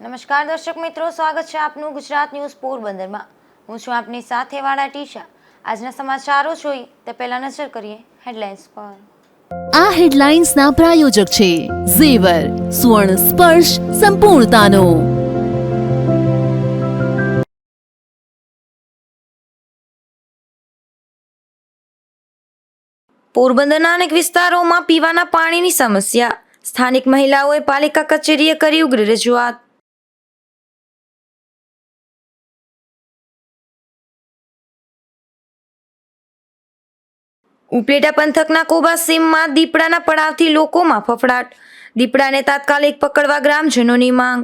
નમસ્કાર દર્શક મિત્રો, સ્વાગત છે આપનું ગુજરાત ન્યૂઝ પોરબંદરમાં। હું છું આપની સાથે વાળા ટીશા। આજના સમાચારો જોઈએ તે પહેલા નજર કરીએ હેડલાઇન્સ પર। આ હેડલાઇન્સના પ્રાયોજક છે ઝેવર, સુવર્ણ સ્પર્શ સંપૂર્ણતાનો। પોરબંદરના અનેક વિસ્તારોમાં પીવાના પાણીની સમસ્યા, સ્થાનિક મહિલાઓએ પાલિકા કચેરીએ કરી ઉગ્ર રજૂઆત। ઉપલેટા પંથકના કોબા સીમમાં દીપડાના પડાવથી લોકોમાં ફફડાટ, દીપડાને તાત્કાલિક પકડવા ગ્રામજનોની માંગ।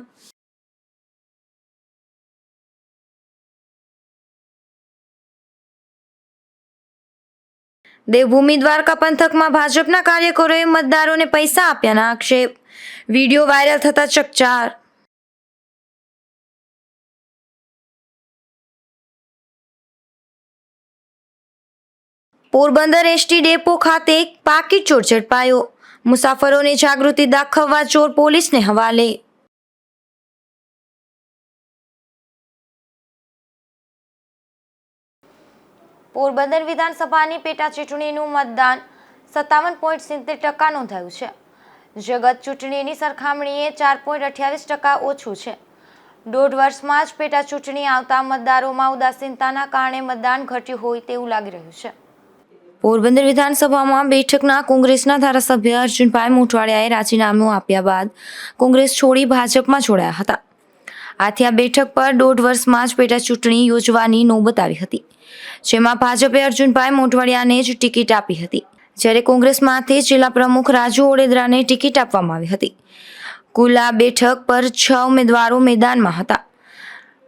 દેવભૂમિ દ્વારકા પંથકમાં ભાજપના કાર્યકરોએ મતદારોને પૈસા આપ્યાના આક્ષેપ, વિડીયો વાયરલ થતા ચકચાર। પોરબંદર એસટી ડેપો ખાતે પાકીટ ચોર ઝડપાયો, મુસાફરોને જાગૃતિ દાખવવા ચોર પોલીસને હવાલે। પોરબંદર વિધાનસભાની પેટા ચૂંટણીનું મતદાન 57.70% નોંધાયું છે, જે ગત ચૂંટણીની સરખામણીએ 4.28% ઓછું છે। દોઢ વર્ષમાં જ પેટા ચૂંટણી આવતા મતદારોમાં ઉદાસીનતાના કારણે મતદાન ઘટ્યું હોય તેવું લાગી રહ્યું છે। પોરબંદર વિધાનસભામાં બેઠકના કોંગ્રેસના ધારાસભ્ય અર્જુનભાઈ મોઢવાડિયાએ રાજીનામું આપ્યા બાદ કોંગ્રેસ છોડી ભાજપમાં જોડાયા હતા। આથી આ બેઠક પર દોઢ વર્ષમાં જ પેટા ચૂંટણી યોજવાની નોબત આવી હતી, જેમાં ભાજપે અર્જુનભાઈ મોઢવાડિયાને જ ટિકિટ આપી હતી, જ્યારે કોંગ્રેસમાંથી જિલ્લા પ્રમુખ રાજુ ઓડેદરાને ટિકિટ આપવામાં આવી હતી। કુલ આ બેઠક પર 6 ઉમેદવારો મેદાનમાં હતા।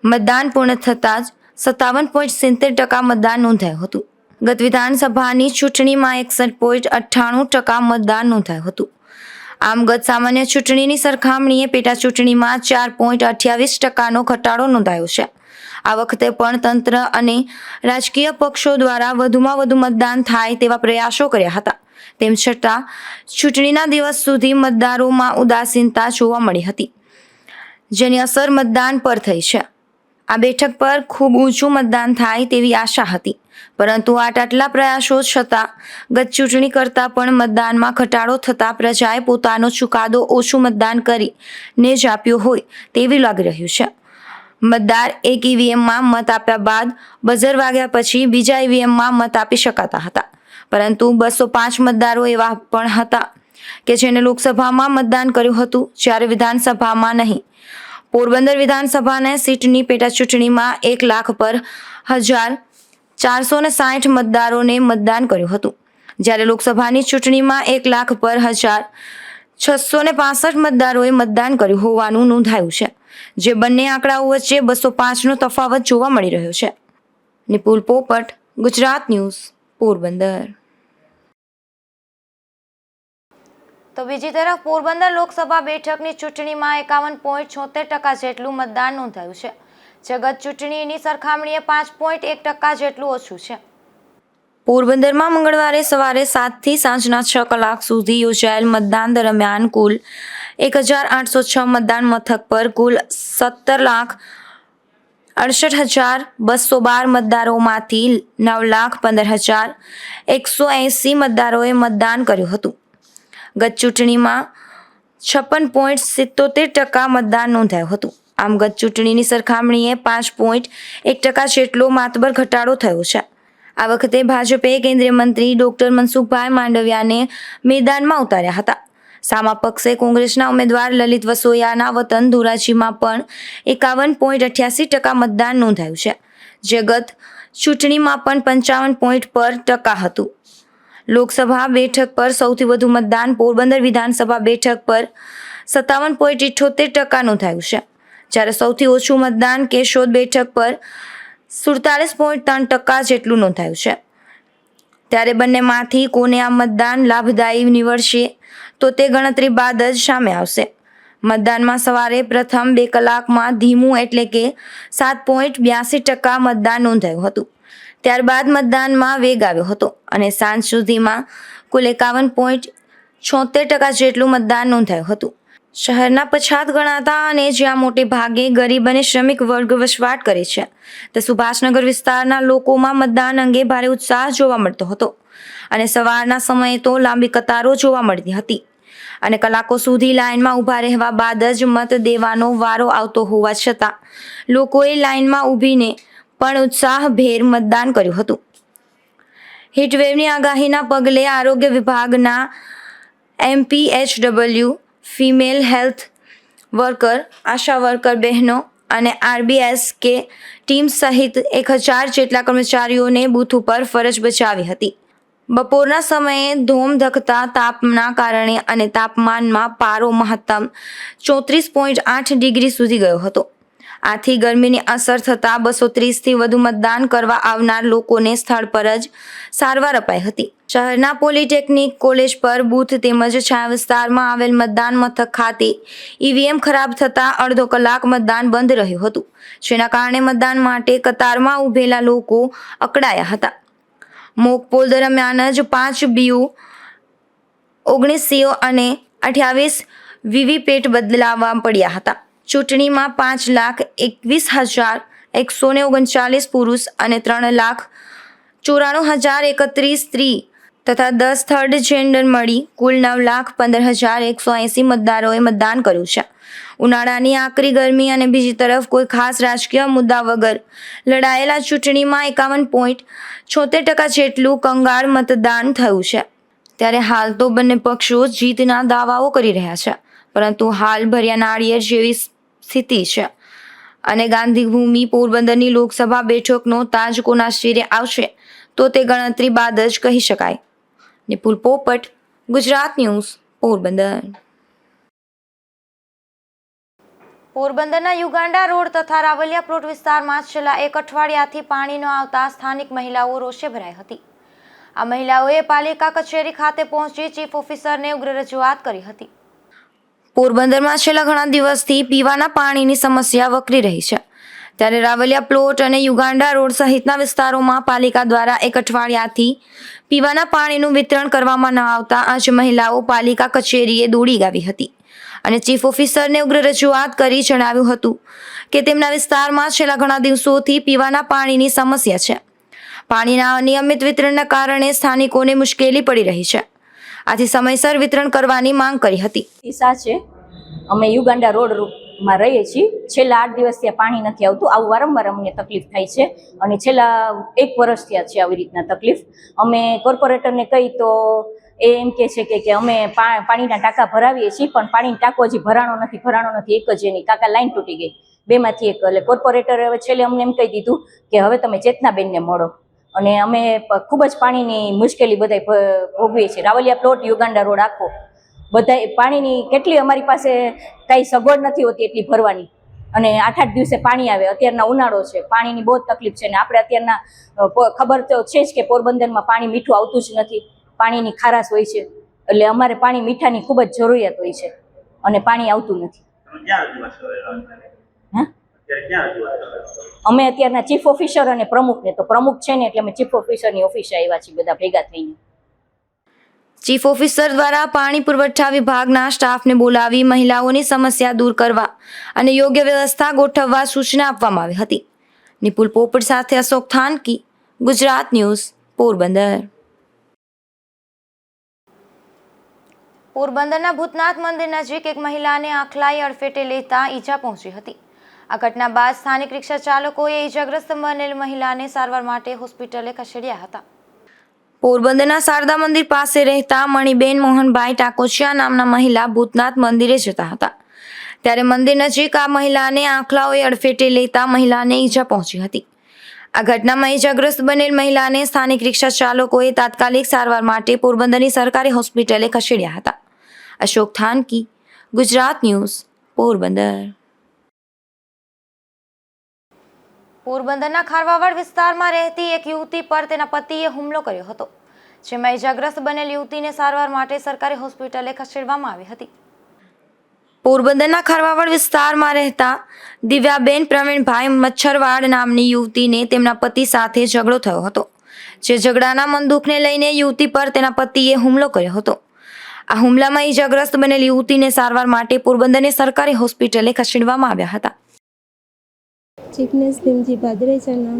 મતદાન પૂર્ણ થતાં જ 57.70% મતદાન નોંધાયું હતું। ગત વિધાનસભાની ચૂંટણીમાં 61.98% મતદાન નોંધાયું હતું। આમ ગત સામાન્ય ચૂંટણીની સરખામણીએ પેટા ચૂંટણીમાં 4.28%નો ઘટાડો નોંધાયો છે। આ વખતે પણ તંત્ર અને રાજકીય પક્ષો દ્વારા વધુમાં વધુ મતદાન થાય તેવા પ્રયાસો કર્યા હતા। તેમ છતાં ચૂંટણીના દિવસ સુધી મતદારોમાં ઉદાસીનતા જોવા મળી હતી, જેની અસર મતદાન પર થઈ છે। આ બેઠક પર ખૂબ ઊંચું મતદાન થાય તેવી આશા હતી, પરંતુ આટલા પ્રયાસો છતાં ગત ચૂંટણી કરતાં પણ મતદાનમાં ઘટાડો થતાં પ્રજાએ પોતાનો ચુકાદો ઓછું મતદાન કરીને જ આપ્યો હોય તેવું લાગી રહ્યું છે। મતદાર એક ઈવીએમમાં મત આપ્યા બાદ બઝર વાગ્યા પછી બીજા ઈવીએમમાં મત આપી શકાતા હતા, પરંતુ 205 મતદારો એવા પણ હતા કે જેને લોકસભામાં મતદાન કર્યું હતું, જ્યારે વિધાનસભામાં નહીં। પોરબંદર વિધાનસભાના સીટની પેટા ચૂંટણીમાં 1 લાખ પર 1,460 મતદારોને મતદાન કર્યું હતું, જ્યારે લોકસભાની ચૂંટણીમાં 1 લાખ પર 1,665 મતદારોએ મતદાન કર્યું હોવાનું નોંધાયું છે, જે બંને આંકડાઓ વચ્ચે 205નો તફાવત જોવા મળી રહ્યો છે। નિપુલ પોપટ, ગુજરાત ન્યૂઝ, પોરબંદર। તો બીજી તરફ પોરબંદર લોકસભા બેઠકની ચૂંટણીમાં 51.76% જેટલું મતદાન નોંધાયું છે, જે ગત ચૂંટણીની સરખામણીએ 5.1% જેટલું ઓછું છે। પોરબંદરમાં મંગળવારે સવારે 7 થી સાંજના 6 કલાક સુધી યોજાયેલ મતદાન દરમિયાન કુલ 1,806 મતદાન મથક પર કુલ 17,68,212 મતદારોમાંથી 9,15,180 મતદારોએ મતદાન કર્યું હતું। ગત ચૂંટણીમાં 56.77% મતદાન નોંધાયું હતું। આમ ગત ચૂંટણીની સરખામણીએ 5.1% જેટલો માતબર ઘટાડો થયો છે। આ વખતે ભાજપે કેન્દ્રીય મંત્રી ડોક્ટર મનસુખભાઈ માંડવિયાને મેદાનમાં ઉતાર્યા હતા। સામા પક્ષે કોંગ્રેસના ઉમેદવાર લલિત વસોયાના વતન ધોરાજીમાં પણ 51.88% મતદાન નોંધાયું છે, જે ગત ચૂંટણીમાં પણ 55% હતું। લોકસભા બેઠક પર સૌથી વધુ મતદાન પોરબંદર વિધાનસભા બેઠક પર 57.78% નોંધાયું છે, જ્યારે સૌથી ઓછું મતદાન કેશોદ બેઠક પર 47.3% જેટલું નોંધાયું છે। ત્યારે બંનેમાંથી કોને આ મતદાન લાભદાયી નીવડશે તો તે ગણતરી બાદ જ સામે આવશે। મતદાનમાં સવારે પ્રથમ 2 કલાકમાં ધીમું એટલે કે 7.82% મતદાન નોંધાયું હતું, ત્યારબાદ મતદાનમાં વેગ આવ્યો હતો અને સાંજ સુધીમાં કુલ 51.76% જેટલું મતદાન નોંધાયું હતું। શહેરના પછાત ગણાતા અને જ્યાં મોટે ભાગે ગરીબ અને શ્રમિક વર્ગ વસવાટ કરે છે તે સુભાષનગર વિસ્તારના લોકોમાં મતદાન અંગે ભારે ઉત્સાહ જોવા મળતો હતો અને સવારના સમયે તો લાંબી કતારો જોવા મળતી હતી અને કલાકો સુધી લાઇનમાં ઊભા રહેવા બાદ જ મત દેવાનો વારો આવતો હોવા છતાં લોકોએ લાઇનમાં ઊભીને પણ ઉત્સાહભેર મતદાન કર્યું હતું. હીટવેવની આગાહીના પગલે આરોગ્ય વિભાગના MPHW ફિમેલ હેલ્થ વર્કર, આશા વર્કર બહેનો અને RBSK ટીમ સહિત 1000 જેટલા કર્મચારીઓને બૂથ ઉપર ફરજ બજાવી હતી. બપોરના સમયે ધોમધખતા તાપના કારણે અને તાપમાનમાં પારો મહત્તમ 34.8 ડિગ્રી સુધી ગયો હતો. આથી ગરમીની અસર થતાં 230થી વધુ મતદાન કરવા આવનાર લોકોને સ્થળ પર જ સારવાર અપાઈ હતી. શહેરના પોલિટેકનિક કોલેજ પર બૂથ તેમજ છાયા વિસ્તારમાં આવેલ મતદાન મથક ખાતે EVM ખરાબ થતાં અડધો કલાક મતદાન બંધ રહ્યું હતું, જેના કારણે મતદાન માટે કતારમાં ઊભેલા લોકો અકળાયા હતા. મોકપોલ દરમિયાન જ 5 BU, 19 CO અને 28 VVPAT બદલાવવા પડ્યા હતા. ચૂંટણીમાં 5,21,139 પુરુષ અને 3,94,031 સ્ત્રી તથા 10 થર્ડ જેન્ડર મળી કુલ 9,15,180 મતદારોએ મતદાન કર્યું છે. ઉનાળાની આકરી ગરમી અને બીજી તરફ કોઈ ખાસ રાજકીય મુદ્દા વગર લડાયેલા ચૂંટણીમાં 51.76% જેટલું કંગાળ મતદાન થયું છે. ત્યારે હાલ તો બંને પક્ષો જીતના દાવાઓ કરી રહ્યા છે, પરંતુ હાલ ભર્યા નાળિયેર જેવી સ્થિતિ છે અને ગાંધીભૂમિ પોરબંદરની લોકસભા બેઠકનો તાજ કોના શિરે આવશે તો તે ગણતરી બાદ જ કહી શકાય. નિપુલ પોપટ, ગુજરાત ન્યૂઝ, પોરબંદર. પોરબંદરના યુગાંડા રોડ તથા રાવલિયા પ્લોટ વિસ્તારમાં છેલ્લા 1 અઠવાડિયાથી પાણી ન આવતા સ્થાનિક મહિલાઓ રોષે ભરાઈ હતી. આ મહિલાઓએ પાલિકા કચેરી ખાતે પહોંચી ચીફ ઓફિસરને ઉગ્ર રજૂઆત કરી હતી. પોરબંદરમાં છેલ્લા ઘણા દિવસથી પીવાના પાણીની સમસ્યા વકરી રહી છે. ત્યારે રાવલિયા પ્લોટ અને યુગાંડા રોડ સહિતના વિસ્તારોમાં પાલિકા દ્વારા 1 અઠવાડિયાથી પીવાના પાણીનું વિતરણ કરવામાં ન આવતા આજે મહિલાઓ પાલિકા કચેરીએ દોડી આવી હતી અને ચીફ ઓફિસરને ઉગ્ર રજૂઆત કરી જણાવ્યું હતું કે તેમના વિસ્તારમાં છેલ્લા ઘણા દિવસોથી પીવાના પાણીની સમસ્યા છે. પાણીના અનિયમિત વિતરણના કારણે સ્થાનિકોને મુશ્કેલી પડી રહી છે. આથી સમયસર વિતરણ કરવાની માંગ કરી હતી. સાચે અમે યુગાંડા રોડમાં રહીએ છીએ. છેલ્લા 8 દિવસથી પાણી નથી આવતું. આવું વારંવાર અમને તકલીફ થાય છે અને છેલ્લા 1 વર્ષથી છે આવી રીતના તકલીફ. અમે કોર્પોરેટરને કહી તો એ એમ કહે છે કે અમે પાણીના ટાંકા ભરાવીએ છીએ, પણ પાણીનો ટાંકો હજી ભરાણો નથી. એક જ એની કાકા લાઈન તૂટી ગઈ, 2 માંથી 1. એટલે કોર્પોરેટરે હવે છેલ્લે અમને એમ કહી દીધું કે હવે તમે ચેતનાબેનને મળો. અને અમે ખૂબ જ પાણીની મુશ્કેલી બધા ભોગવીએ છીએ. રાવલિયા પ્લોટ, યુગાંડા રોડ આખો બધા પાણીની કેટલી અમારી પાસે કાંઈ સગવડ નથી હોતી એટલી ભરવાની. અને 8-8 દિવસે પાણી આવે. અત્યારના ઉનાળો છે, પાણીની બહુ તકલીફ છે. ને આપણે અત્યારના ખબર તો છે જ કે પોરબંદરમાં પાણી મીઠું આવતું જ નથી, પાણીની ખારાશ હોય છે. એટલે અમારે પાણી મીઠાની ખૂબ જ જરૂરિયાત હોય છે અને પાણી આવતું નથી. અમે અત્યારના ચીફ ઓફિસર અને પ્રમુખને, તો પ્રમુખ છે ને એટલે અમે ચીફ ઓફિસરની ઓફિસે આવ્યા છીએ બધા ભેગા થઈને. ચીફ ઓફિસર દ્વારા પાણી પુરવઠા વિભાગના સ્ટાફને બોલાવી મહિલાઓની સમસ્યા દૂર કરવા અને યોગ્ય વ્યવસ્થા ગોઠવવા સૂચના આપવામાં આવી હતી. નિપુલ પોપટ સાથે અશોક થાનકી, ગુજરાત ન્યૂઝ, પોરબંદર. પોરબંદરના ભૂતનાથ મંદિર નજીક એક મહિલાને આખલાઈ અડફેટે લેતા ઈજા પહોંચી હતી. આ ઘટના બાદ સ્થાનિક રિક્ષા ચાલકોએ ઈજાગ્રસ્ત બનેલ મહિલાને સારવાર માટે હોસ્પિટલે ખસેડ્યા હતા. પોરબંદરના શારદા મંદિર પાસે રહેતા મણિબેન મોહનભાઈ ટાકોચિયા નામના મહિલા ભૂતનાથ મંદિરે જતા હતા. ત્યારે મંદિર નજીક આ મહિલાને આંખલાઓએ અડફેટે લેતા મહિલાને ઈજા પહોંચી હતી. આ ઘટનામાં ઈજાગ્રસ્ત બનેલ મહિલાને સ્થાનિક રિક્ષા ચાલકોએ તાત્કાલિક સારવાર માટે પોરબંદરની સરકારી હોસ્પિટલે ખસેડ્યા હતા. અશોક થાનકી, ગુજરાત ન્યૂઝ, પોરબંદર. પોરબંદરના ખારવાવાડ વિસ્તારમાં રહેતી એક યુવતી પર તેના પતિએ હુમલો કર્યો હતો, જેમાં ઈજાગ્રસ્ત બનેલ યુવતીને સારવાર માટે સરકારી હોસ્પિટલે ખસેડવામાં આવી હતી. પોરબંદરના ખારવાવાડ વિસ્તારમાં રહેતા દિવ્યાબેન પ્રવીણભાઈ મચ્છરવાડ નામની યુવતીને તેમના પતિ સાથે ઝઘડો થયો હતો, જે ઝઘડાના મનદુખને લઈને યુવતી પર તેના પતિએ હુમલો કર્યો હતો. આ હુમલામાં ઈજાગ્રસ્ત બનેલી યુવતીને સારવાર માટે પોરબંદરની સરકારી હોસ્પિટલે ખસેડવામાં આવ્યા હતા. જિગ્નેશ દિનજી ભાદરેજા નામ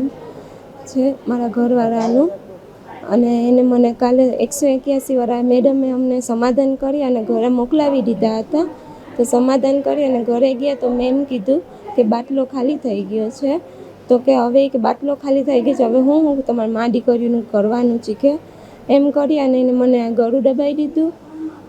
છે મારા ઘરવાળાનું, અને એને મને કાલે 181 વાળા મેડમે અમને સમાધાન કરી અને ઘરે મોકલાવી દીધા હતા. તો સમાધાન કરી અને ઘરે ગયા તો મેં એમ કીધું કે બાટલો ખાલી થઈ ગયો છે, તો કે હવે કે બાટલો ખાલી થઈ ગયો છે, હવે હું તમારી મા દીકરીનું કરવાનું છે કે એમ કરી અને એને મને આ ગળું દબાવી દીધું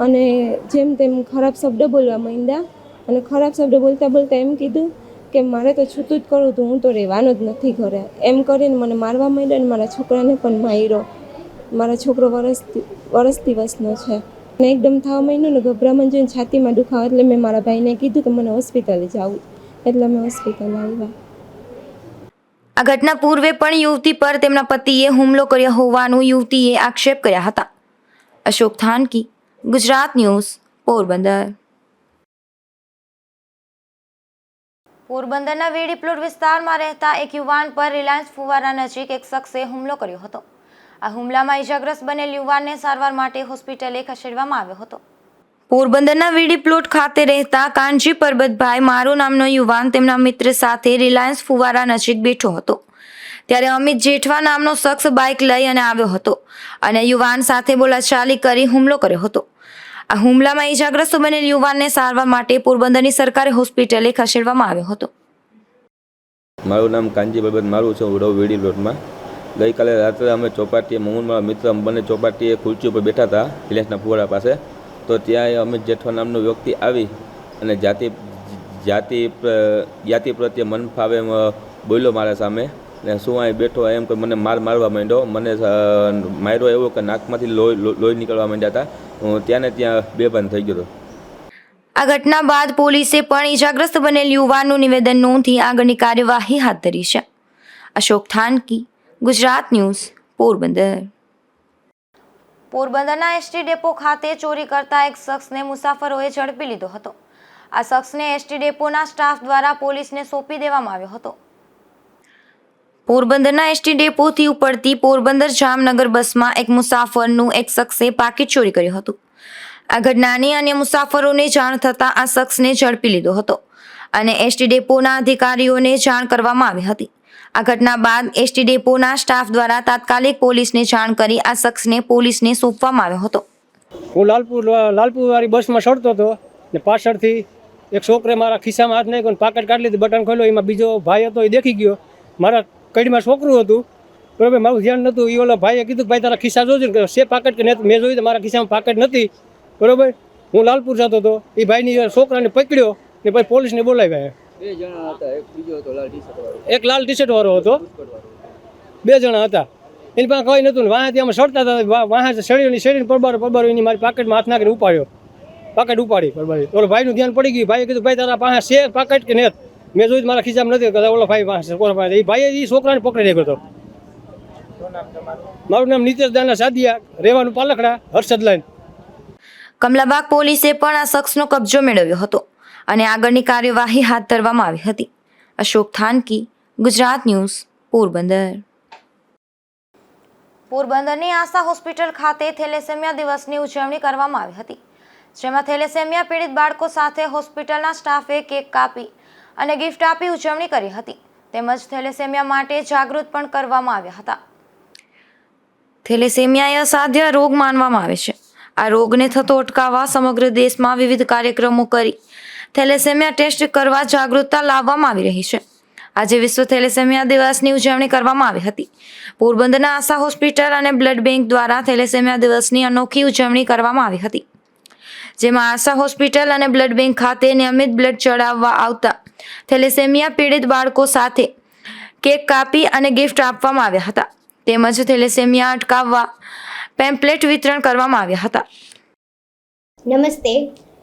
અને જેમ તેમ ખરાબ શબ્દ બોલવા માંડ્યા. અને ખરાબ શબ્દ બોલતા બોલતા એમ કીધું કે મારે તો છૂતું જ કરવું હતું, હું તો રહેવાનું જ નથી ઘરે, એમ કરીને મને મારવા માંડ્યા. અને મારા છોકરાને પણ માર્યો. મારા છોકરો વર્ષ દિવસનો છે અને એકદમ થવા માંડ્યો ને ગભરામણ જોઈને છાતીમાં દુખાવો, એટલે મેં મારા ભાઈને કીધું કે મને હોસ્પિટલે જવું, એટલે મેં હોસ્પિટલ આવ્યા. આ ઘટના પૂર્વે પણ યુવતી પર તેમના પતિએ હુમલો કર્યો હોવાનું યુવતીએ આક્ષેપ કર્યા હતા. અશોક થાનકી, ગુજરાત ન્યૂઝ, પોરબંદર. પોરબંદરના વીડી પ્લોટ વિસ્તારમાં રહેતા એક યુવાન પર રિલાયન્સ ફુવારા નજીક એક શખ્સે હુમલો કર્યો હતો. આ હુમલામાં ઈજાગ્રસ્ત બનેલ યુવાનને સારવાર માટે હોસ્પિટલે ખસેડવામાં આવ્યો હતો. પોરબંદરના વીડી પ્લોટ ખાતે રહેતા કાનજી પરબતભાઈ મારો નામનો યુવાન તેમના મિત્ર સાથે રિલાયન્સ ફુવારા નજીક બેઠો હતો. ત્યારે અમિત જેઠવા નામનો શખ્સ બાઇક લઈ અને આવ્યો હતો અને યુવાન સાથે બોલાચાલી કરી હુમલો કર્યો હતો. આ હુમલામાં ઈજાગ્રસ્ત બનેલ યુવાનને સારવાર માટે પોરબંદરની સરકારી હોસ્પિટલે ખસેડવામાં આવ્યો હતો. મારું નામ કાનજી પરબત મારું છે. હું રહું વીડી પ્લોટમાં. ગઈકાલે રાત્રે અમે ચોપાટીએ મારા મિત્ર બંને ચોપાટીએ ખુરશી ઉપર બેઠા હતા રિલાયન્સના ફુવારા પાસે. તો ત્યાં અમિત જેઠવા નામનો વ્યક્તિ આવી અને જાતિ પ્રત્યે મન ફાવે બોલ્યો મારા સામે. ને શું અહીં બેઠો એમ કે મને મારવા માંડ્યો. મને માર્યો એવો કે નાકમાંથી લોહી નીકળવા માંડ્યા હતા. હું ત્યાં ને ત્યાં બેભાન થઈ ગયો હતો. આ ઘટના બાદ પોલીસે પણ ઈજાગ્રસ્ત બનેલ યુવાનનું નિવેદન નોંધી આગળની કાર્યવાહી હાથ ધરી છે. અશોક થાનકી, ગુજરાત ન્યૂઝ, પોરબંદર. પોરબંદરના એસટી ડેપો ખાતે ચોરી કરતા એક શખ્સને મુસાફરોએ ઝડપી લીધો હતો. આ શખ્સને એસટી ડેપોના સ્ટાફ દ્વારા પોલીસને સોંપી દેવામાં આવ્યો હતો. પોરબંદરના એસટી ડેપોથી ઉપડતી પોરબંદર જામનગર બસમાં એક મુસાફરનું એક શખ્સે પાકીટ ચોરી કર્યું હતું. આ ઘટનાની અન્ય મુસાફરોને જાણ થતાં આ શખ્સને ઝડપી લીધો હતો અને એસટી ડેપોના અધિકારીઓને જાણ કરવામાં આવી હતી. આ ઘટના બાદ એસટી ડેપોના સ્ટાફ દ્વારા તાત્કાલિક પોલીસને જાણ કરી આ શખ્સને પોલીસને સોંપવામાં આવ્યો હતો. હું લાલપુર વાળી બસમાં ચડતો હતો ને પાછળથી એક છોકરે મારા ખિસ્સામાં હાથ નાખ્યો ને પાકેટ કાઢી લીધું, બટન ખોલ્યો. એમાં બીજો ભાઈ હતો, એ દેખી ગયો. મારા કડીમાં છોકરું હતું, બરાબર, મારું ધ્યાન નહોતું. એ ઓલા ભાઈએ કીધું કે ભાઈ તારા ખિસ્સા જોજો ને છે પાકેટ કે નહીં. મેં જોયું તો મારા ખિસ્સામાં પાકેટ નથી, બરાબર. હું લાલપુર જતો હતો, એ ભાઈની છોકરાને પકડ્યો ને પછી પોલીસને બોલાવ્યા. બે જણા હતા, એક બીજો હતો લાલ ટી શર્ટ વાળો, એક લાલ ટી શર્ટ વાળો હતો, બે જણા હતા. એની પાસે કંઈ નહોતું ને વાંથી અમે સડતા હતા. વાહ શેરીને પરબારો એની મારી પાકેટમાં હાથ નાખીને ઉપાડ્યો, પાકેટ ઉપાડી પરબારી. ઓલો ભાઈનું ધ્યાન પડી ગયું. ભાઈએ કીધું ભાઈ તારા પાસે છે પાકેટ કે નહીં. મેં જોયું મારા ખિસ્સામાં નથી. કદાચ ઓલો ભાઈ પાસે એ ભાઈએ એ છોકરાને પકડી રાખ્યો હતો. મારું નામ નીતેશ દાના સાદિયા, રહેવાનું પાલખડા, હર્ષદ લાઈન. કમલાબાગ પોલીસે પણ આ શખ્સનો કબજો મેળવ્યો હતો અને આગળની કાર્યવાહી હાથ ધરવામાં આવી હતી. અશોક થાનકી, ગુજરાત ન્યૂઝ, પોરબંદર. પોરબંદરની આશા હોસ્પિટલ ખાતે થેલેસેમિયા દિવસની ઉજવણી કરવામાં આવી હતી, જેમાં થેલેસેમિયા પીડિત બાળકો સાથે હોસ્પિટલના સ્ટાફે કેક કાપી અને ગિફ્ટ આપી ઉજવણી કરી હતી. તેમજ થેલેસેમિયા માટે જાગૃત પણ કરવામાં આવ્યા હતા. થેલેસેમિયા એ અસાધ્ય રોગ માનવામાં આવે છે. આ રોગને થતો અટકાવવા સમગ્ર દેશમાં વિવિધ કાર્યક્રમો કરી થેલેસેમિયા ટેસ્ટ કરવા જાગૃતતા લાવવામાં આવી રહી છે. આજે વિશ્વ થેલેસેમિયા દિવસની ઉજવણી કરવામાં આવી હતી. પોરબંદરના આશા હોસ્પિટલ અને બ્લડ બેંક દ્વારા થેલેસેમિયા દિવસની અનોખી ઉજવણી કરવામાં આવી હતી, જેમાં આશા હોસ્પિટલ અને બ્લડ બેંક ખાતે નિયમિત બ્લડ ચડાવવા આવતા થેલેસેમિયા પીડિત બાળકો સાથે કેક કાપી અને ગિફ્ટ આપવામાં આવ્યા હતા. તેમજ થેલેસેમિયા અટકાવવા પેમ્પલેટ વિતરણ કરવામાં આવ્યા હતા. નમસ્તે,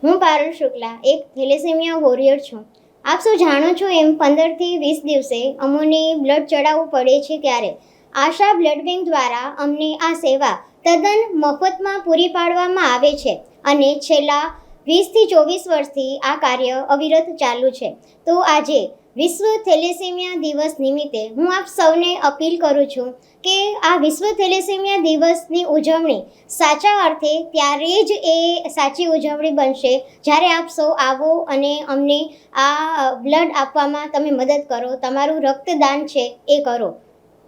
હું પારુલ શુક્લા, એક થેલેસેમિયા વોરિયર છું. આપ સૌ જાણો છો એમ 15 થી 20 દિવસે અમોને બ્લડ ચડાવવું પડે છે, ત્યારે આશા બ્લડ બેંક દ્વારા અમને આ સેવા તદ્દન મફતમાં પૂરી પાડવામાં આવે છે અને છેલ્લા 20 થી 24 વર્ષથી આ કાર્ય અવિરત ચાલુ છે. તો આજે વિશ્વ થેલેસેમિયા દિવસ નિમિત્તે હું આપ સૌને અપીલ કરું છું કે આ વિશ્વ થેલેસેમિયા દિવસની ઉજવણી સાચા અર્થે ત્યારે જ એ સાચી ઉજવણી બનશે જ્યારે આપ સૌ આવો અને અમને આ બ્લડ આપવામાં તમે મદદ કરો, તમારું રક્તદાન છે એ કરો.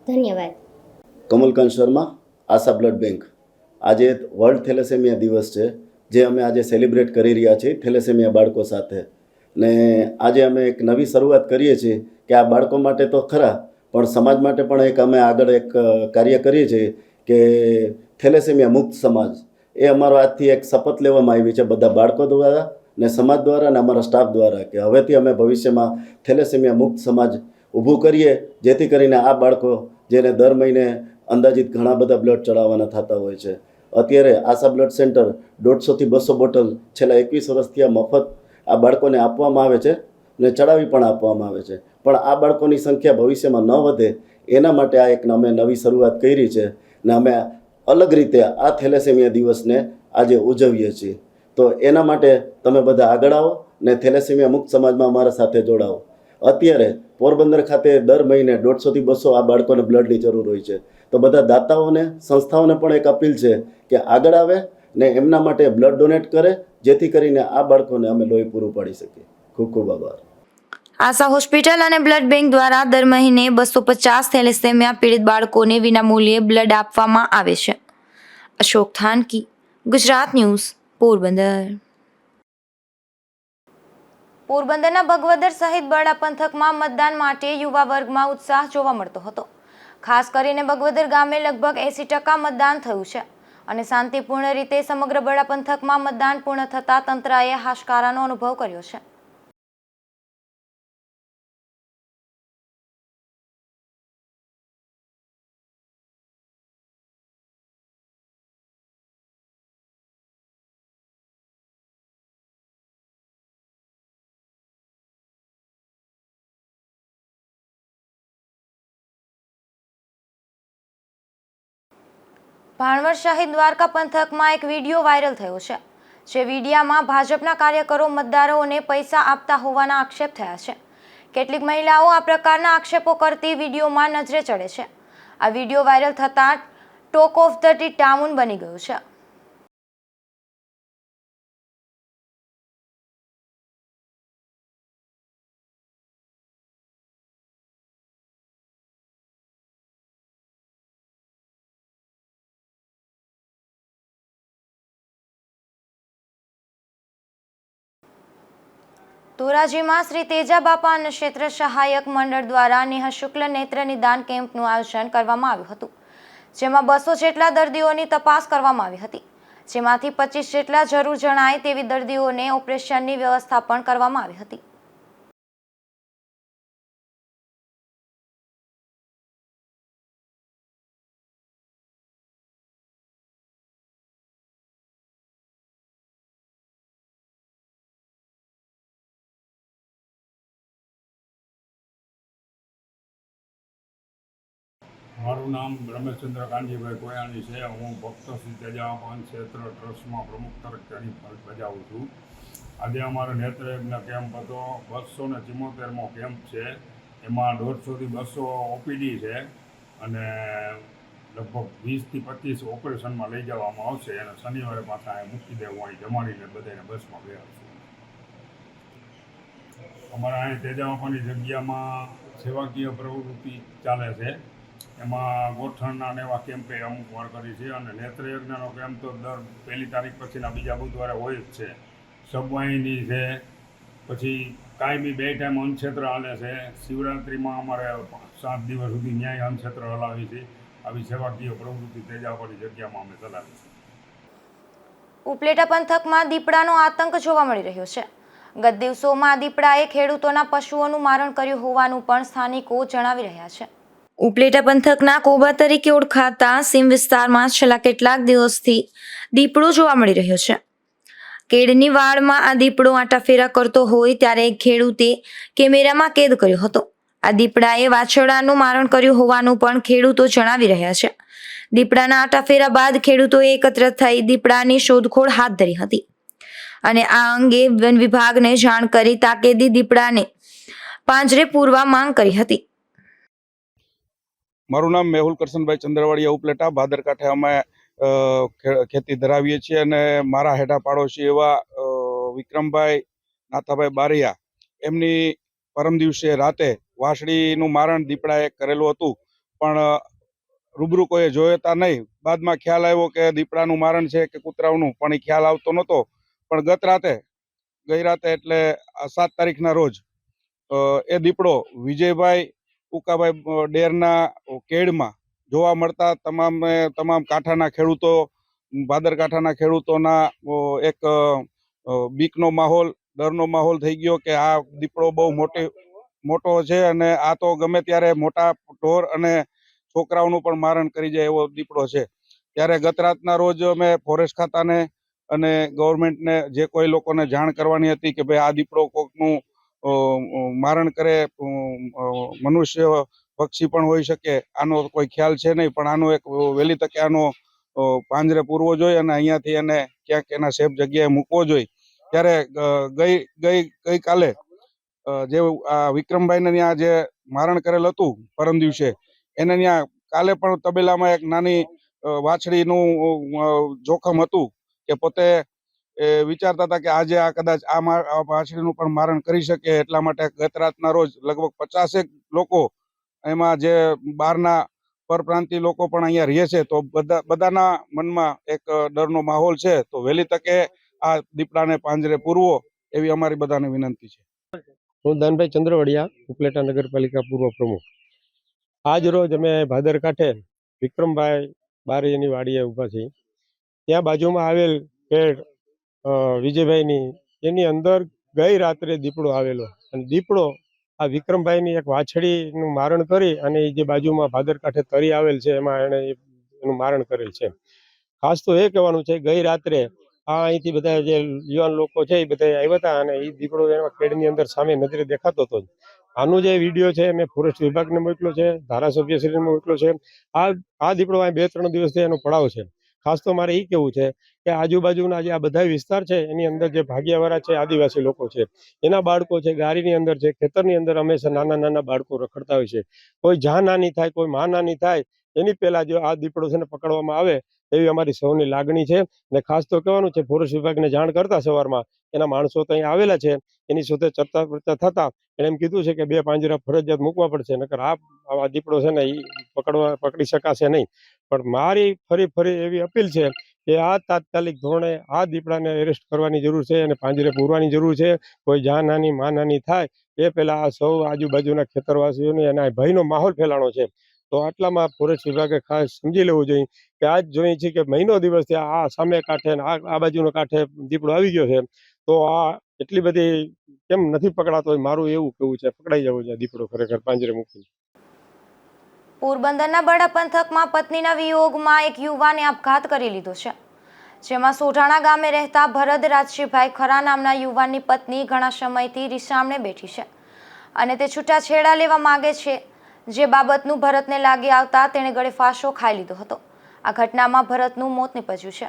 ધન્યવાદ. કમલકાંત શર્મા, આશા બ્લડ બેંક. આજે વર્લ્ડ થેલેસેમિયા દિવસ છે, જે અમે આજે સેલિબ્રેટ કરી રહ્યા છીએ થેલેસેમિયા બાળકો સાથે. ને આજે અમે એક નવી શરૂઆત કરીએ છીએ કે આ બાળકો માટે તો ખરા, પણ સમાજ માટે પણ એક અમે આગળ એક કાર્ય કરીએ છીએ કે થેલેસેમિયા મુક્ત સમાજ. એ અમારો આજથી એક શપથ લેવામાં આવી છે બધા બાળકો દ્વારા ને સમાજ દ્વારા અને અમારા સ્ટાફ દ્વારા કે હવેથી અમે ભવિષ્યમાં થેલેસેમિયા મુક્ત સમાજ ઊભું કરીએ, જેથી કરીને આ બાળકો જેને દર મહિને અંદાજિત ઘણા બધા બ્લડ ચડાવવાના થતા હોય છે. અત્યારે આશા બ્લડ સેન્ટર 150 થી 200 બોટલ છેલ્લા 21 વર્ષથી આ મફત આ બાળકોને આપવામાં આવે છે ને ચડાવી પણ આપવામાં આવે છે. પણ આ બાળકોની સંખ્યા ભવિષ્યમાં ન વધે એના માટે આ એક અમે નવી શરૂઆત કરી છે ને અમે અલગ રીતે આ થેલેસેમિયા દિવસને આજે ઉજવીએ છીએ. તો એના માટે તમે બધા આગળ આવો ને થેલેસેમિયા મુક્ત સમાજમાં અમારા સાથે જોડાઓ. અત્યારે પોરબંદર ખાતે દર મહિને 150 થી 200 આ બાળકોને બ્લડની જરૂર હોય છે. તો બધા દાતાઓને, સંસ્થાઓને પણ એક અપીલ છે કે આગળ આવે ને એમના માટે બ્લડ ડોનેટ કરે, જેથી કરીને આ બાળકોને અમે લોહી પૂરું પાડી શકીએ. ખૂબ ખૂબ આભાર. આશા હોસ્પિટલ અને બ્લડ બેંક દ્વારા દર મહિને 250 થેલેસેમિયા પીડિત બાળકોને વિનામૂલ્યે બ્લડ આપવામાં આવે છે. અશોક થાનકી, ગુજરાત ન્યૂઝ, પોરબંદર. પોરબંદરના ભગવદર સહિત બરડા પંથકમાં મતદાન માટે યુવા વર્ગમાં ઉત્સાહ જોવા મળતો હતો. ખાસ કરીને ભગવદર ગામે લગભગ 80% મતદાન થયું છે અને શાંતિપૂર્ણ રીતે સમગ્ર બરડા પંથકમાં મતદાન પૂર્ણ થતાં તંત્રએ હાશકારાનો અનુભવ કર્યો છે. ભાણવડ શહીદ દ્વારકા પંથકમાં એક વિડીયો વાયરલ થયો છે, જે વિડીયામાં ભાજપના કાર્યકરો મતદારોને પૈસા આપતા હોવાના આક્ષેપ થયા છે. કેટલીક મહિલાઓ આ પ્રકારના આક્ષેપો કરતી વિડીયોમાં નજરે ચડે છે. આ વિડીયો વાયરલ થતાં ટોક ઓફ ધ ટાઉન બની ગયું છે. ધોરાજીમાં શ્રી તેજા બાપા અને ક્ષેત્ર સહાયક મંડળ દ્વારા નેહા શુક્લ નેત્ર નિદાન કેમ્પનું આયોજન કરવામાં આવ્યું હતું, જેમાં 200 જેટલા દર્દીઓની તપાસ કરવામાં આવી હતી, જેમાંથી 25 જેટલા જરૂર જણાય તેવી દર્દીઓને ઓપરેશનની વ્યવસ્થા પણ કરવામાં આવી હતી. મારું નામ રમેશચંદ્ર કાનજીભાઈ કોયાણી છે. હું ભક્ત શ્રી તેજાપાન ક્ષેત્ર ટ્રસ્ટમાં પ્રમુખ તરીકેની ફરજ બજાવું છું. આજે અમારો નેત્રયજ્ઞ કેમ્પ હતો. 274મો કેમ્પ છે. એમાં 150 થી 200 ઓપીડી છે અને લગભગ 20 થી 25 ઓપરેશનમાં લઈ જવામાં આવશે અને શનિવારે પાછા અહીં મૂકી દેવું, અહીં જમાડીને બધાને બસમાં બેસાડશું. અમારા અહીં તેજાપાની જગ્યામાં સેવાકીય પ્રવૃત્તિ ચાલે છે. એમાં ગોઠણના ને એવા કેમ્પે અમુક વાર કરી છે અને નેત્રયજ્ઞનો કેમ્પ તો દર 1 તારીખ પછીના બીજા બુધવારે હોય જ છે. સબવાહિની છે, પછી કાયમી 2 ટાઈમ અન્નક્ષેત્ર હાલે છે. શિવરાત્રિમાં અમારે 7 દિવસ સુધી ન્યાય અન્નક્ષેત્ર હલાવી છે. આવી સેવાકીય પ્રવૃત્તિ તેજાપાની જગ્યામાં અમે ચલાવી છે. ઉપલેટા પંથકમાં દીપડાનો આતંક જોવા મળી રહ્યો છે. ગત દિવસોમાં દીપડાએ ખેડૂતોના પશુઓનું મારણ કર્યું હોવાનું પણ સ્થાનિકો જણાવી રહ્યા છે. ઉપલેટા પંથકના કોબા તરીકે ઓળખાતા સીમ વિસ્તારમાં છેલ્લા કેટલાક દિવસથી દીપડો જોવા મળી રહ્યો છે. કેળની વાડમાં આ દીપડો આંટાફેરા કરતો હોય ત્યારે એક ખેડૂતે કેમેરામાં કેદ કર્યો હતો. આ દીપડાએ વાછરડાનું મારણ કર્યું હોવાનું પણ ખેડૂતો જણાવી રહ્યા છે. દીપડાના આંટાફેરા બાદ ખેડૂતોએ એકત્ર થઈ દીપડાની શોધખોળ હાથ ધરી હતી. અને આ અંગે વન વિભાગને જાણ કરી તાકેદી દીપડાને પાંજરે પૂરવા માંગ કરી હતી. મારું નામ મેહુલ કરશનભાઈ ચંદ્રવાડિયા ઉપલેટા. ભાદર કાંઠે અમે ખેતી ધરાવીએ છીએ અને મારા હેઠા પાડોશી એવા વિક્રમભાઈ નાથાભાઈ બારિયા એમની પરમ દિવસે રાતે વાછડીનું મારણ દીપડાએ કરેલું હતું, પણ રૂબરૂ કોઈએ જોતા નહીં. બાદમાં ખ્યાલ આવ્યો કે દીપડાનું મારણ છે કે કૂતરાઓનું, પણ એ ખ્યાલ આવતો નહોતો. પણ ગઈ રાતે એટલે 7 તારીખના રોજ એ દીપડો વિજયભાઈ ઉકાભાઈ ડેરના કેડમાં જોવા મળતા તમામ કાંઠાના ખેડૂતો, ભાદર કાંઠાના ખેડૂતોના એક બીકનો માહોલ, ડરનો માહોલ થઈ ગયો કે આ દીપડો બહુ મોટો છે અને આ તો ગમે ત્યારે મોટા ઢોર અને છોકરાઓનું પણ મારણ કરી જાય એવો દીપડો છે. ત્યારે ગત રાતના રોજ અમે ફોરેસ્ટ ખાતાને અને ગવર્મેન્ટને જે કોઈ લોકોને જાણ કરવાની હતી કે ભાઈ આ દીપડો કોકનું મારણ કરે, મનુષ્ય પક્ષી પણ હોઈ શકે, આનો કોઈ ખ્યાલ છે નહીં, પણ આનો એક વહેલી તકે આનો પાંજરે પૂરવો જોઈએ અને અહીંયાથી એને ક્યાંક એના સેફ જગ્યાએ મૂકવો જોઈએ. ત્યારે ગઈકાલે જે આ વિક્રમભાઈને ત્યાં જે મારણ કરેલ હતું પરમ દિવસે, એને ત્યાં કાલે પણ તબેલામાં એક નાની વાછડીનું જોખમ હતું કે પોતે વિચારતા હતા કે આજે આ કદાચ આ વાછડીનું પણ મારણ કરી શકે. એટલા માટે ગત રાતના રોજ લગભગ 50 લોકો, એમાં જે બહારના પરપ્રાંતિય લોકો પણ અહીંયા રહે છે, તો બધાના મનમાં એક ડરનો માહોલ છે. તો વહેલી તકે આ દીપડાને પાંજરે પૂરવો એવી અમારી બધાને વિનંતી છે. હું દાનભાઈ ચંદ્રવાડિયા, ઉપલેટા નગરપાલિકા પૂર્વ પ્રમુખ. આજ રોજ અમે ભાદર કાંઠે વિક્રમભાઈ બારિયાની વાડીએ ઊભા છીએ. ત્યાં બાજુમાં આવેલ પેડ વિજયભાઈની, એની અંદર ગઈ રાત્રે દીપડો આવેલો અને દીપડો આ વિક્રમભાઈની એક વાછડીનું મારણ કરી અને એ જે બાજુમાં ભાદર કાંઠે તરી આવેલ છે એમાં એણે એનું મારણ કરેલ છે. ખાસ તો એ કહેવાનું છે, ગઈ રાત્રે અહીંથી બધા જે યુવાન લોકો છે એ બધા આવ્યા હતા અને એ દીપડો એના ખેડની અંદર સામે નજરે દેખાતો હતો. આનો જે વિડીયો છે મેં ફોરેસ્ટ વિભાગને મોકલ્યો છે, ધારાસભ્યશ્રીને મોકલ્યો છે. આ દીપડો અહીં 2-3 દિવસથી એનો પડાવ છે. ખાસ તો મારે એ કહેવું છે કે આજુબાજુના જે આ બધા વિસ્તાર છે એની અંદર જે ભાગિયાવાળા છે, આદિવાસી લોકો છે, એના બાળકો છે, ગારીની અંદર છે, ખેતરની અંદર હંમેશા નાના બાળકો રખડતા હોય છે. કોઈ જાન નાની થાય, કોઈ માં નાની થાય, એની પહેલા જો આ દીપડો છે ને પકડવામાં આવે એવી અમારી સૌની લાગણી છે. અને ખાસ તો કહેવાનું છે, ફોરેસ્ટ વિભાગને જાણ કરતા સવારમાં એના માણસો તો અહીંયા આવેલા છે, એની સાથે ચર્ચા થતા એણે એમ કીધું છે કે 2 પાંજરા ફરજિયાત મૂકવા પડશે, નકર આ દીપડો છે ને એ પકડી શકાશે નહીં. પણ મારી ફરી એવી અપીલ છે કે આ તાત્કાલિક ધોરણે આ દીપડાને એરેસ્ટ કરવાની જરૂર છે અને પાંજરે પૂરવાની જરૂર છે. કોઈ જાનહાની માનહાની થાય એ પહેલા આ સૌ આજુબાજુના ખેતરવાસીઓને એના ભયનો માહોલ ફેલાણો છે. તો આટલામાં ફોરેસ્ટ વિભાગે ખાસ સમજી લેવું જોઈએ કે આજ જોઈએ છે કે મહિનો દિવસથી આ સામે કાંઠે આ બાજુનો કાંઠે દીપડો આવી ગયો છે, તો આ એટલી બધી કેમ નથી પકડાતો હોય, મારું એવું કહેવું છે. પકડાઈ જવો જોઈએ દીપડો ખરેખર પાંજરે મૂકી. પોરબંદરના બડા પંથકમાં પત્નીના વિયોગમાં એક યુવાને આપઘાત કરી લીધો છે, જેમાં સોઢાણા ગામે રહેતા ભરત રાજશીભાઈ ખરા નામના યુવાનની પત્ની ઘણા સમયથી રીસામણે બેઠી છે અને તે છૂટાછેડા લેવા માંગે છે, જે બાબતનું ભરતને લાગી આવતા તેણે ગળે ફાંસો ખાઈ લીધો હતો. આ ઘટનામાં ભરતનું મોત નીપજ્યું છે.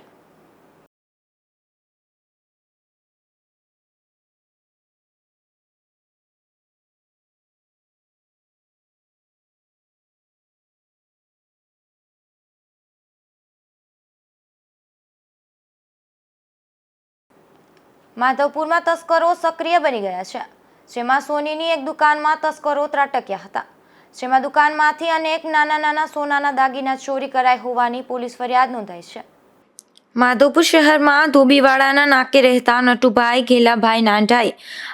માધવપુરમાં તસ્કરો સક્રિય બની ગયા છે, જેમાં સોનીની એક દુકાનમાં તસ્કરો ત્રાટક્યા હતા, જેમાં દુકાનમાંથી અનેક નાના સોનાના દાગીના ચોરી કરાઈ હોવાની પોલીસ ફરિયાદ નોંધાઈ છે. માધવપુર શહેરમાં ધોબીવાડાના નાકે રહેતા નટુભાઈ ઘેલાભાઈ નાંઢાએ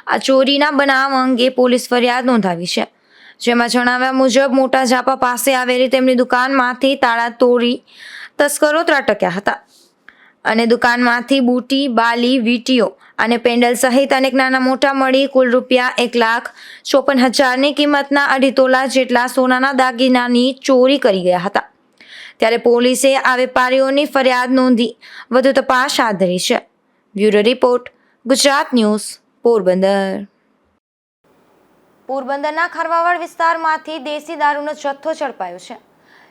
આ ચોરીના બનાવ અંગે પોલીસ ફરિયાદ નોંધાવી છે, જેમાં જણાવ્યા મુજબ મોટા ઝાપા પાસે આવેલી તેમની દુકાનમાંથી તાળા તોડી તસ્કરો ત્રાટક્યા હતા અને દુકાનમાંથી બુટી, બાલી, વીટીઓ અને પેન્ડલ સહિત અનેક નાના મોટા મળી કુલ રૂપિયા 1,54,000ની કિંમતના 2.5 તોલા જેટલા સોનાના દાગીનાની ચોરી કરી ગયા હતા. ત્યારે પોલીસે આ વેપારીઓની ફરિયાદ નોંધી વધુ તપાસ હાથ ધરી છે. Bureau report, Gujarat news, Porbandar. પોરબંદરના ખરવાવડ વિસ્તારમાંથી દેશી દારૂનો જથ્થો ઝડપાયો છે,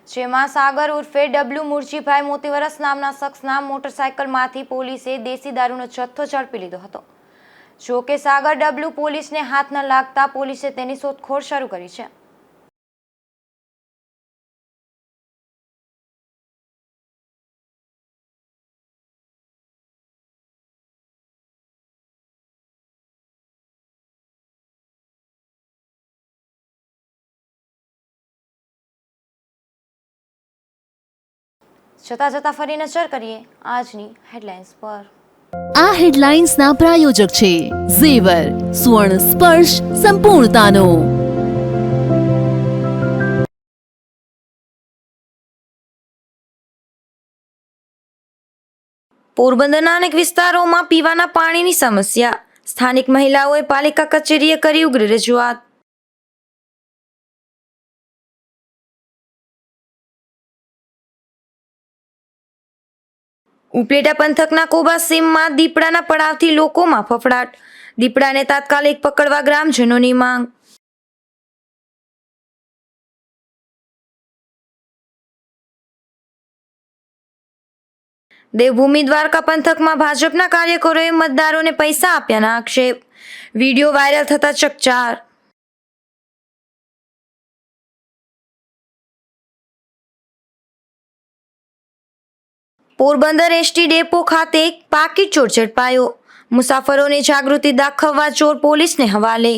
જેમાં સાગર ઉર્ફે ડબલ્યુ મુરજીભાઈ મોતીવરસ નામના શખ્સના મોટરસાયકલમાંથી પોલીસે દેશી દારૂનો જથ્થો ઝડપી લીધો હતો. જો કે સાગર ડબલ્યુ પોલીસને હાથ ન લાગતા પોલીસે તેની શોધખોળ શરૂ કરી છે. જતા ફરી નજર કરીએ આજની હેડલાઇન્સ પર. આ હેડલાઇન્સના પ્રાયોજક છે ઝેવર, સુવર્ણ સ્પર્શ સંપૂર્ણતાનો. પોરબંદરના અનેક વિસ્તારોમાં પીવાના પાણીની સમસ્યા. સ્થાનિક મહિલાઓએ પાલિકા કચેરીએ કરી ઉગ્ર રજૂઆત. ઉપલેટા પંથકના કોબા સીમમાં દીપડાના પડાવથી લોકોમાં ફફડાટ. દીપડાને તાત્કાલિક પકડવા ગ્રામજનોની માંગ. દેવભૂમિ દ્વારકા પંથકમાં ભાજપના કાર્યકરોએ મતદારોને પૈસા આપ્યાના આક્ષેપ. વિડીયો વાયરલ થતા ચકચાર. પોરબંદર એસટી ડેપો ખાતે પાકીટ ચોર ઝડપાયો. મુસાફરોને જાગૃતિ દાખવવા ચોર પોલીસને હવાલે.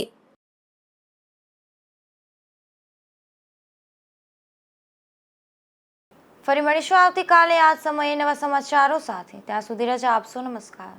ફરી મળીશું આવતીકાલે આ જ સમયે નવા સમાચારો સાથે. ત્યાં સુધી રજા આપશો. નમસ્કાર.